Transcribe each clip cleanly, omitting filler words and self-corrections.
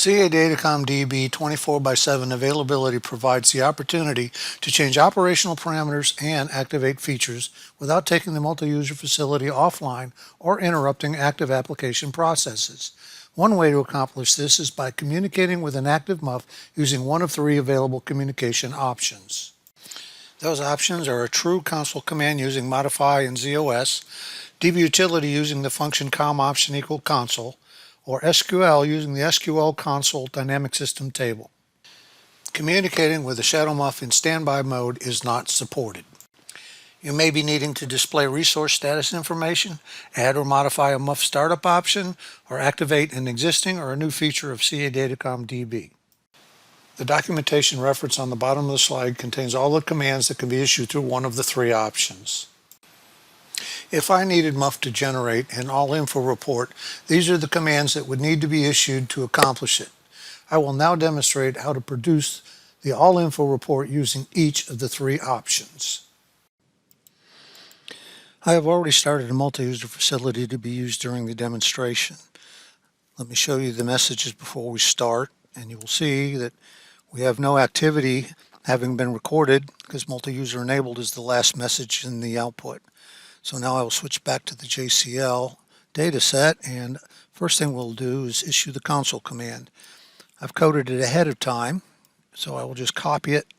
CA Datacom DB 24/7 availability provides the opportunity to change operational parameters and activate features without taking the multi-user facility offline or interrupting active application processes. One way to accomplish this is by communicating with an active MUF using one of three available communication options. Those options are a true console command using modify and ZOS, DB utility using the function com option equal console, or SQL using the SQL console dynamic system table. Communicating with the shadow MUF in standby mode is not supported. You may be needing to display resource status information, add or modify a MUF startup option, or activate an existing or a new feature of CA Datacom DB. The documentation reference on the bottom of the slide contains all the commands that can be issued through one of the three options. If I needed MUF to generate an all-info report, these are the commands that would need to be issued to accomplish it. I will now demonstrate how to produce the all-info report using each of the three options. I have already started a multi-user facility to be used during the demonstration. Let me show you the messages before we start, and you will see that we have no activity having been recorded because multi-user enabled is the last message in the output. So now I will switch back to the JCL dataset, and first thing we'll do is issue the console command. I've coded it ahead of time, so I will just copy it,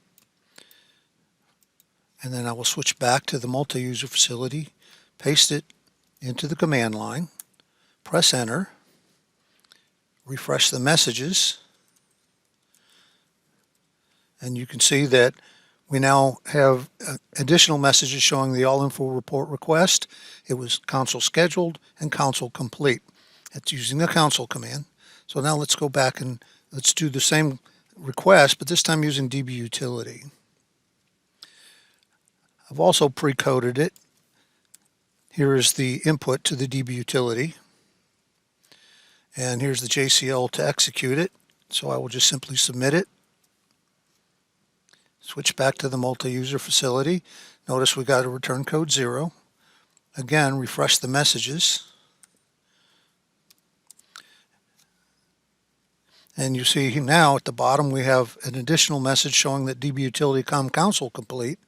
and then I will switch back to the multi-user facility, paste it into the command line, press enter, refresh the messages, and you can see that we now have additional messages showing the all-info report request. It was console scheduled and console complete. That's using the console command. So now let's go back and let's do the same request, but this time using DB utility. I've also pre-coded it. Here is the input to the DB utility. And here's the JCL to execute it. So I will just simply submit it. Switch back to the multi-user facility. Notice we got a return code 0. Again, refresh the messages. And you see now at the bottom we have an additional message showing that DB utility com console complete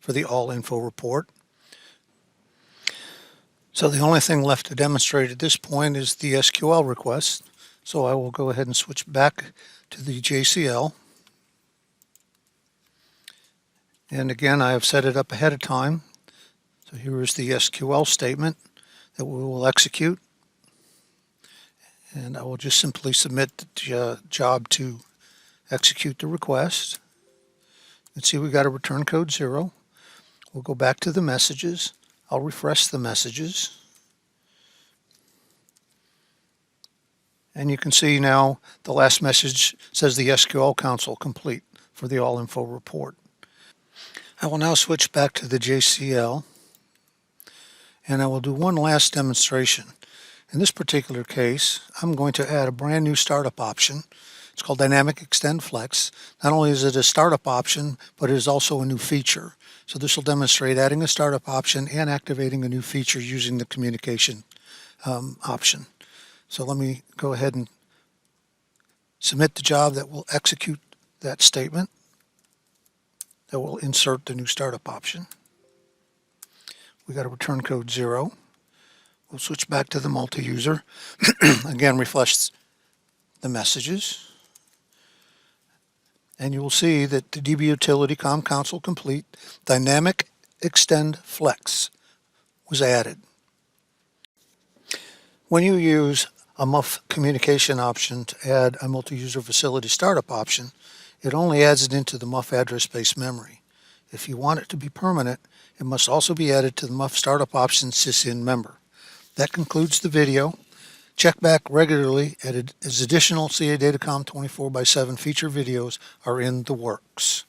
for the all info report. So the only thing left to demonstrate at this point is the SQL request. So I will go ahead and switch back to the JCL. And again, I have set it up ahead of time. So here is the SQL statement that we will execute. And I will just simply submit the job to execute the request. You can see we got a return code 0. We'll go back to the messages. I'll refresh the messages. And you can see now the last message says the SQL console complete for the all info report. I will now switch back to the JCL, and I will do one last demonstration. In this particular case, I'm going to add a brand new startup option. It's called Dynamic Extend Flex. Not only is it a startup option, but it is also a new feature. So this will demonstrate adding a startup option and activating a new feature using the communication option. So let me go ahead and submit the job that will execute that statement. That will insert the new startup option. We got a return code 0. We'll switch back to the multi-user. Again, refresh the messages. And you will see that the DB utility com console complete dynamic extend flex was added. When you use a MUF communication option to add a multi-user facility startup option, it only adds it into the MUF address space memory. If you want it to be permanent, it must also be added to the MUF startup option sysin member. That concludes the video. Check back regularly as additional CA Datacom 24/7 feature videos are in the works.